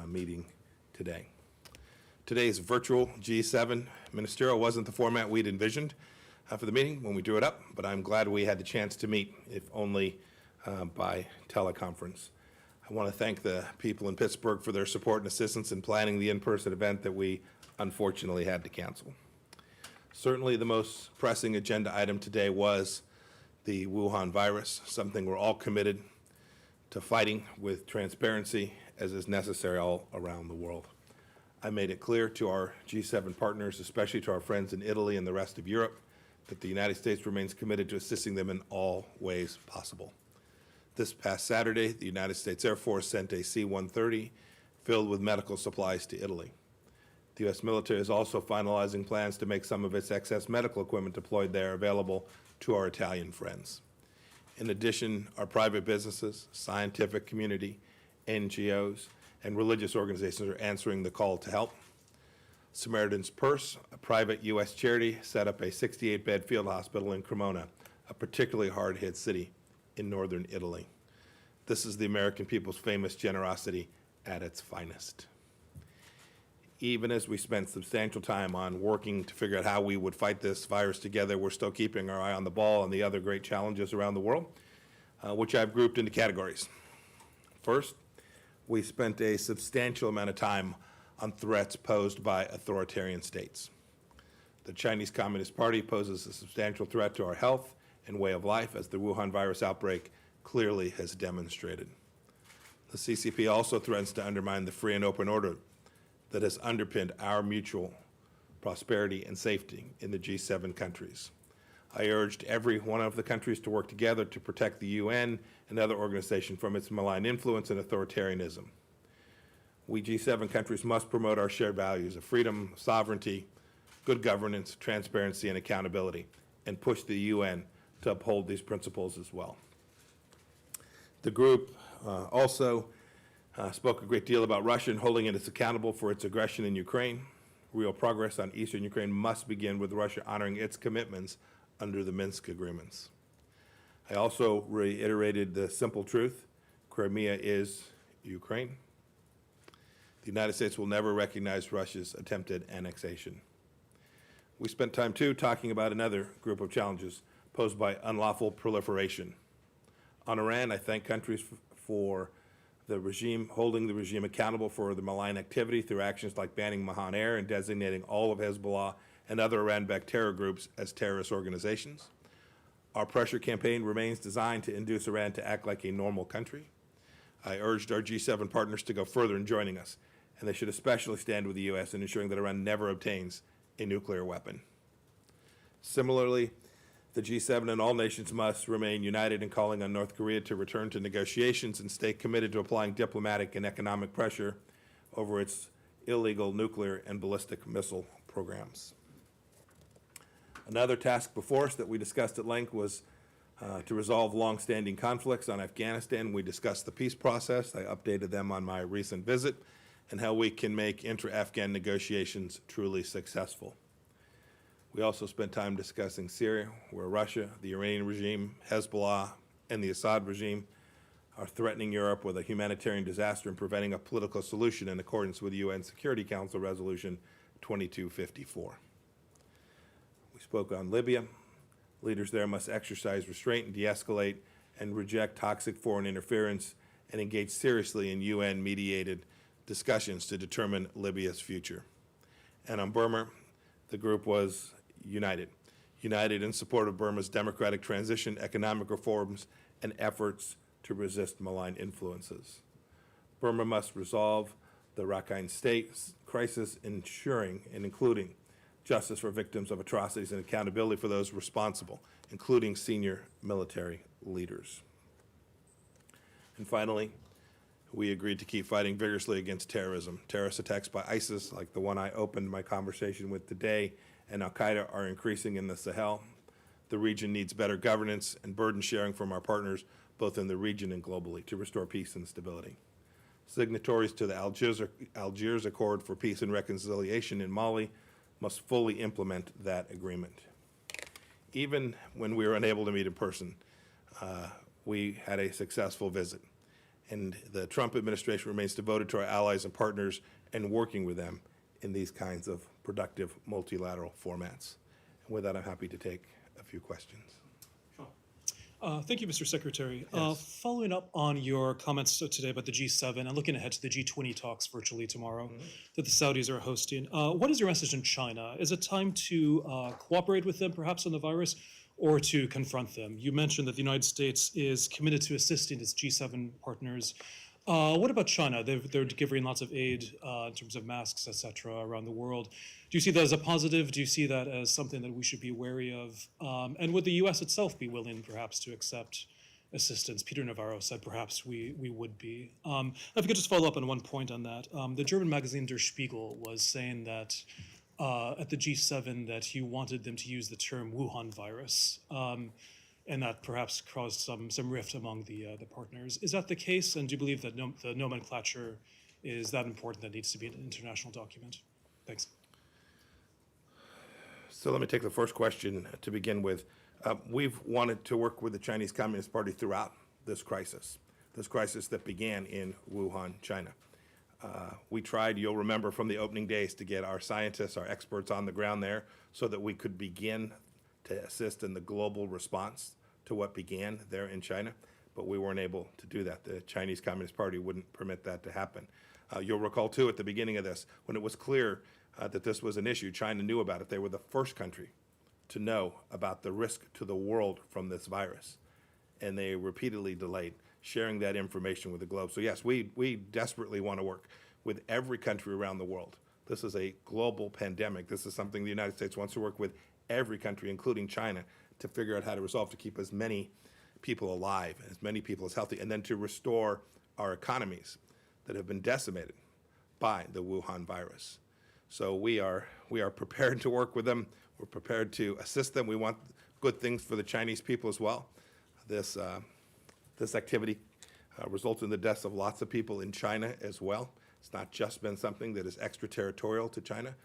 meeting today. Today's virtual G7 ministerial wasn't the format we'd envisioned for the meeting when we drew it up, but I'm glad we had the chance to meet, if only by teleconference. I want to thank the people in Pittsburgh for their support and assistance in planning the in-person event that we unfortunately had to cancel. Certainly the most pressing agenda item today was the Wuhan virus, something we're all committed to fighting with transparency as is necessary all around the world. I made it clear to our G7 partners, especially to our friends in Italy and the rest of Europe, that the United States remains committed to assisting them in all ways possible. This past Saturday, the United States Air Force sent a C-130 filled with medical supplies to Italy. The U.S. military is also finalizing plans to make some of its excess medical equipment deployed there available to our Italian friends. In addition, our private businesses, scientific community, NGOs, and religious organizations are answering the call to help. Samaritan's Purse, a private U.S. charity, set up a 68-bed field hospital in Cremona, a particularly hard-hit city in northern Italy. This is the American people's famous generosity at its finest. Even as we spent substantial time on working to figure out how we would fight this virus together, we're still keeping our eye on the ball and the other great challenges around the world, which I've grouped into categories. First, we spent a substantial amount of time on threats posed by authoritarian states. The Chinese Communist Party poses a substantial threat to our health and way of life, as the Wuhan virus outbreak clearly has demonstrated. The CCP also threatens to undermine the free and open order that has underpinned our mutual prosperity and safety in the G7 countries. I urged every one of the countries to work together to protect the UN and other organizations from its malign influence and authoritarianism. We G7 countries must promote our shared values of freedom, sovereignty, good governance, transparency, and accountability, and push the UN to uphold these principles as well. The group also spoke a great deal about Russia and holding it accountable for its aggression in Ukraine. Real progress on eastern Ukraine must begin with Russia honoring its commitments under the Minsk agreements. I also reiterated the simple truth: Crimea is Ukraine. The United States will never recognize Russia's attempted annexation. We spent time, too, talking about another group of challenges posed by unlawful proliferation. On Iran, I thank countries for the regime, holding the regime accountable for the malign activity through actions like banning Mahan Air and designating all of Hezbollah and other Iran-backed terror groups as terrorist organizations. Our pressure campaign remains designed to induce Iran to act like a normal country. I urged our G7 partners to go further in joining us, and they should especially stand with the U.S. in ensuring that Iran never obtains a nuclear weapon. Similarly, the G7 and all nations must remain united in calling on North Korea to return to negotiations and stay committed to applying diplomatic and economic pressure over its illegal nuclear and ballistic missile programs. Another task before us that we discussed at length was to resolve long-standing conflicts on Afghanistan. We discussed the peace process. I updated them on my recent visit and how we can make intra-Afghan negotiations truly successful. We also spent time discussing Syria, where Russia, the Iranian regime, Hezbollah, and the Assad regime are threatening Europe with a humanitarian disaster and preventing a political solution in accordance with UN Security Council Resolution 2254. We spoke on Libya. Leaders there must exercise restraint and de-escalate and reject toxic foreign interference and engage seriously in UN-mediated discussions to determine Libya's future. And on Burma, the group was united in support of Burma's democratic transition, economic reforms, and efforts to resist malign influences. Burma must resolve the Rakhine State crisis, ensuring and including justice for victims of atrocities and accountability for those responsible, including senior military leaders. And finally, we agreed to keep fighting vigorously against terrorism. Terrorist attacks by ISIS, like the one I opened my conversation with today, and Al-Qaeda are increasing in the Sahel. The region needs better governance and burden sharing from our partners, both in the region and globally, to restore peace and stability. Signatories to the Algiers Accord for Peace and Reconciliation in Mali must fully implement that agreement. Even when we were unable to meet in person, we had a successful visit. And the Trump administration remains devoted to our allies and partners and working with them in these kinds of productive multilateral formats. And with that, I'm happy to take a few questions. Thank you, Mr. Secretary. Yes. Following up on your comments today about the G7 and looking ahead to the G20 talks virtually tomorrow that the Saudis are hosting, what is your message in China? Is it time to cooperate with them, perhaps, on the virus, or to confront them? You mentioned that the United States is committed to assisting its G7 partners. What about China? They're giving lots of aid in terms of masks, et cetera, around the world. Do you see that as a positive? Do you see that as something that we should be wary of? And would the U.S. itself be willing, perhaps, to accept assistance? Peter Navarro said perhaps we would be. If I could just follow up on one point on that. The German magazine Der Spiegel was saying that at the G7 that you wanted them to use the term Wuhan virus. And that perhaps caused some rift among the partners. Is that the case? And do you believe that the nomenclature is that important that needs to be an international document? Thanks. So let me take the first question to begin with. We've wanted to work with the Chinese Communist Party throughout this crisis that began in Wuhan, China. We tried, you'll remember from the opening days, to get our scientists, our experts on the ground there so that we could begin to assist in the global response to what began there in China, but we weren't able to do that. The Chinese Communist Party wouldn't permit that to happen. You'll recall, too, at the beginning of this, when it was clear that this was an issue, China knew about it. They were the first country to know about the risk to the world from this virus, and they repeatedly delayed sharing that information with the globe. So yes, we desperately want to work with every country around the world. This is a global pandemic. This is something the United States wants to work with every country, including China, to figure out how to resolve, to keep as many people alive, as many people as healthy, and then to restore our economies that have been decimated by the Wuhan virus. So we are prepared to work with them. We're prepared to assist them. We want good things for the Chinese people as well. This activity resulted in the deaths of lots of people in China as well. It's not just been something that is extraterritorial to China,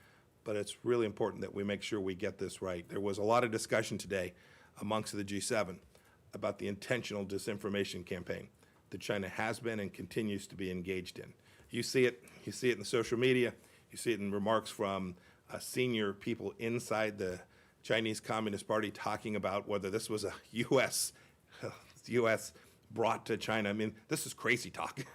but it's really important that we make sure we get this right. There was a lot of discussion today amongst the G7 about the intentional disinformation campaign that China has been and continues to be engaged in. You see it in the social media, you see it in remarks from senior people inside the Chinese Communist Party talking about whether this was a U.S. brought to China. I mean, this is crazy talk.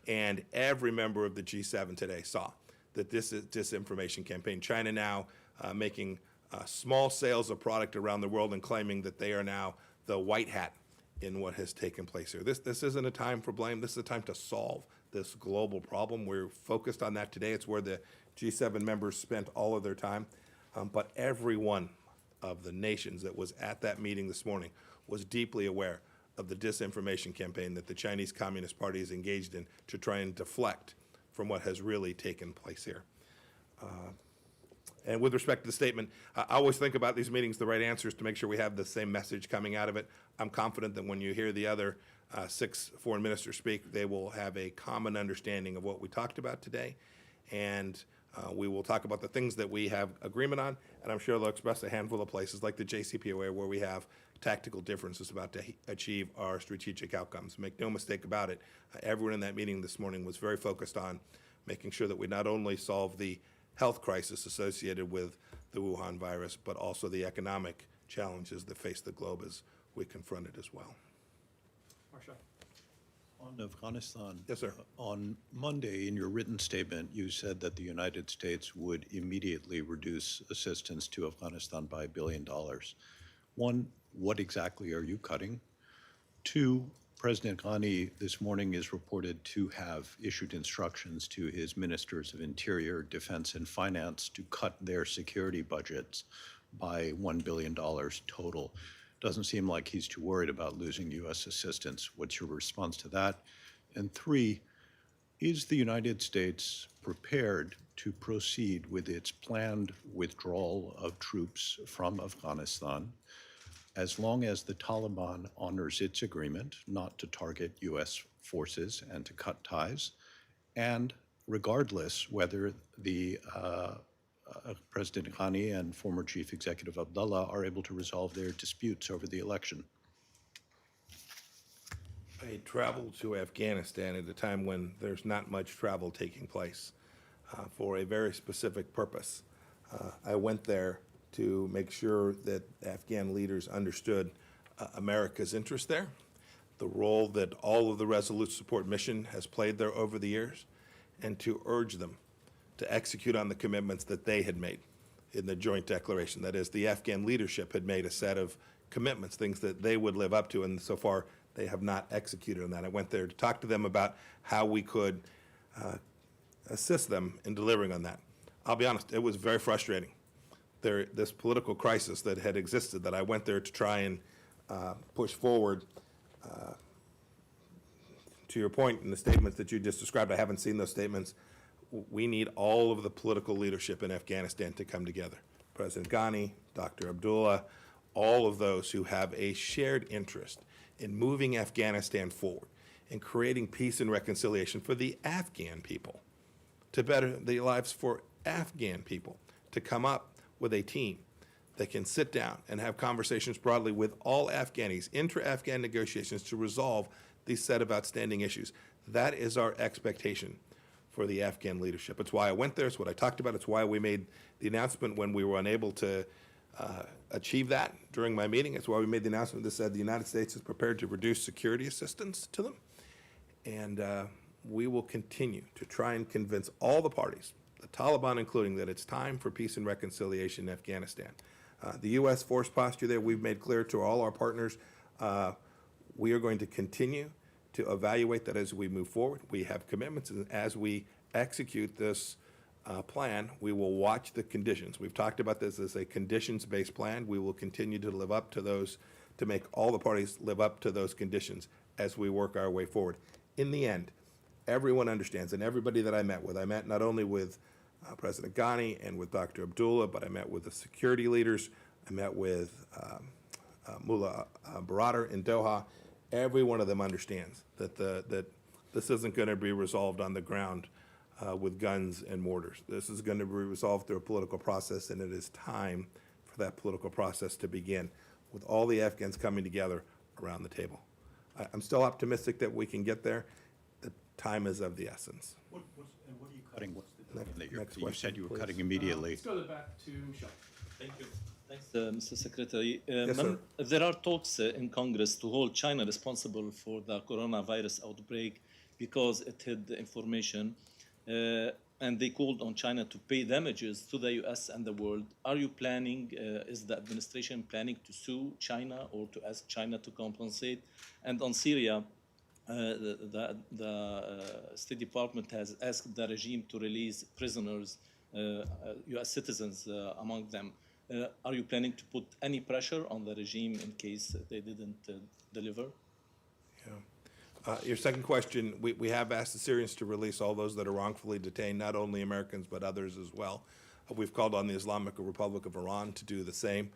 And every member of the G7 today saw that this is disinformation campaign. China now making small sales of product around the world and claiming that they are now the white hat in what has taken place here. This isn't a time for blame. This is a time to solve this global problem. We're focused on that today. It's where the G7 members spent all of their time. But every one of the nations that was at that meeting this morning was deeply aware of the disinformation campaign that the Chinese Communist Party is engaged in to try and deflect from what has really taken place here. And with respect to the statement, I always think about these meetings, the right answers to make sure we have the same message coming out of it. I'm confident that when you hear the other 6 foreign ministers speak, they will have a common understanding of what we talked about today. And we will talk about the things that we have agreement on, and I'm sure they'll express a handful of places like the JCPOA where we have tactical differences about to achieve our strategic outcomes. Make no mistake about it, everyone in that meeting this morning was very focused on making sure that we not only solve the health crisis associated with the Wuhan virus, but also the economic challenges that face the globe as we confront it as well. Marsha. On Afghanistan. Yes, sir. On Monday, in your written statement, you said that the United States would immediately reduce assistance to Afghanistan by $1 billion. One, what exactly are you cutting? Two, President Ghani this morning is reported to have issued instructions to his ministers of Interior, Defense, and Finance to cut their security budgets by $1 billion total. Doesn't seem like he's too worried about losing U.S. assistance. What's your response to that? And three, is the United States prepared to proceed with its planned withdrawal of troops from Afghanistan as long as the Taliban honors its agreement not to target U.S. forces and to cut ties, and regardless whether the President Ghani and former Chief Executive Abdullah are able to resolve their disputes over the election? I traveled to Afghanistan at a time when there's not much travel taking place for a very specific purpose. I went there to make sure that Afghan leaders understood America's interest there, the role that all of the Resolute Support Mission has played there over the years, and to urge them to execute on the commitments that they had made in the joint declaration. That is, the Afghan leadership had made a set of commitments, things that they would live up to, and so far they have not executed on that. I went there to talk to them about how we could assist them in delivering on that. I'll be honest, it was very frustrating. This political crisis that had existed, that I went there to try and push forward. To your point in the statements that you just described, I haven't seen those statements. We need all of the political leadership in Afghanistan to come together. President Ghani, Dr. Abdullah, all of those who have a shared interest in moving Afghanistan forward and creating peace and reconciliation for the Afghan people, to better the lives for Afghan people, to come up with a team that can sit down and have conversations broadly with all Afghanis, intra-Afghan negotiations to resolve these set of outstanding issues. That is our expectation for the Afghan leadership. It's why I went there. It's what I talked about. It's why we made the announcement when we were unable to achieve that during my meeting. It's why we made the announcement that said the United States is prepared to reduce security assistance to them. And we will continue to try and convince all the parties, the Taliban including, that it's time for peace and reconciliation in Afghanistan. The U.S. force posture there, we've made clear to all our partners, we are going to continue to evaluate that as we move forward. We have commitments, and as we execute this plan, we will watch the conditions. We've talked about this as a conditions-based plan. We will continue to live up to those, to make all the parties live up to those conditions as we work our way forward. In the end, everyone understands, and everybody that I met not only with President Ghani and with Dr. Abdullah, but I met with the security leaders. I met with Mullah Baradar in Doha. Every one of them understands that that this isn't going to be resolved on the ground with guns and mortars. This is going to be resolved through a political process, and it is time for that political process to begin, with all the Afghans coming together around the table. I'm still optimistic that we can get there. The time is of the essence. What are you cutting? What's the deadline that Next you question, said you were please. cutting immediately? Let's go back to Sean. Thank you. Thanks, Mr. Secretary. Yes, sir. There are talks in Congress to hold China responsible for the coronavirus outbreak because it hid the information, and they called on China to pay damages to the U.S. and the world. Are you planning, is the administration planning to sue China or to ask China to compensate? And on Syria, the State Department has asked the regime to release prisoners, U.S. citizens among them. Are you planning to put any pressure on the regime in case they didn't deliver? Yeah. Your second question, we have asked the Syrians to release all those that are wrongfully detained, not only Americans but others as well. We've called on the Islamic Republic of Iran to do the same.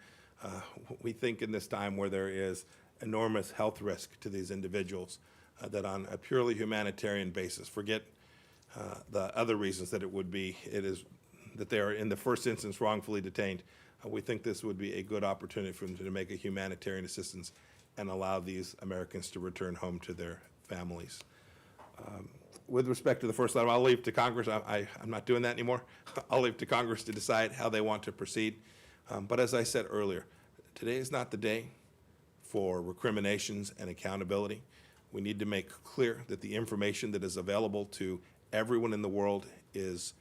We think in this time where there is enormous health risk to these individuals, that on a purely humanitarian basis, forget the other reasons that it is that they are in the first instance wrongfully detained. We think this would be a good opportunity for them to make a humanitarian assistance and allow these Americans to return home to their families. With respect to the first item, I'll leave to Congress. I'm not doing that anymore. I'll leave to Congress to decide how they want to proceed. But as I said earlier, today is not the day for recriminations and accountability. We need to make clear that the information that is available to everyone in the world is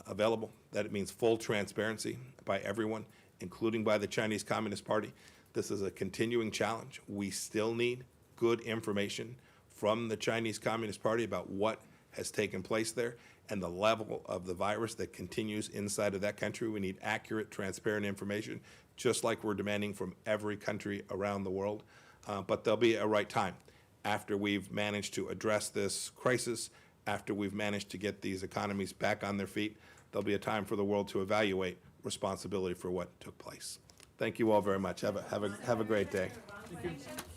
available, that it means full transparency by everyone, including by the Chinese Communist Party. This is a continuing challenge. We still need good information from the Chinese Communist Party about what has taken place there and the level of the virus that continues inside of that country. We need accurate, transparent information, just like we're demanding from every country around the world. But there'll be a right time after we've managed to address this crisis, after we've managed to get these economies back on their feet. There'll be a time for the world to evaluate responsibility for what took place. Thank you all very much. Have a great day. Thank you.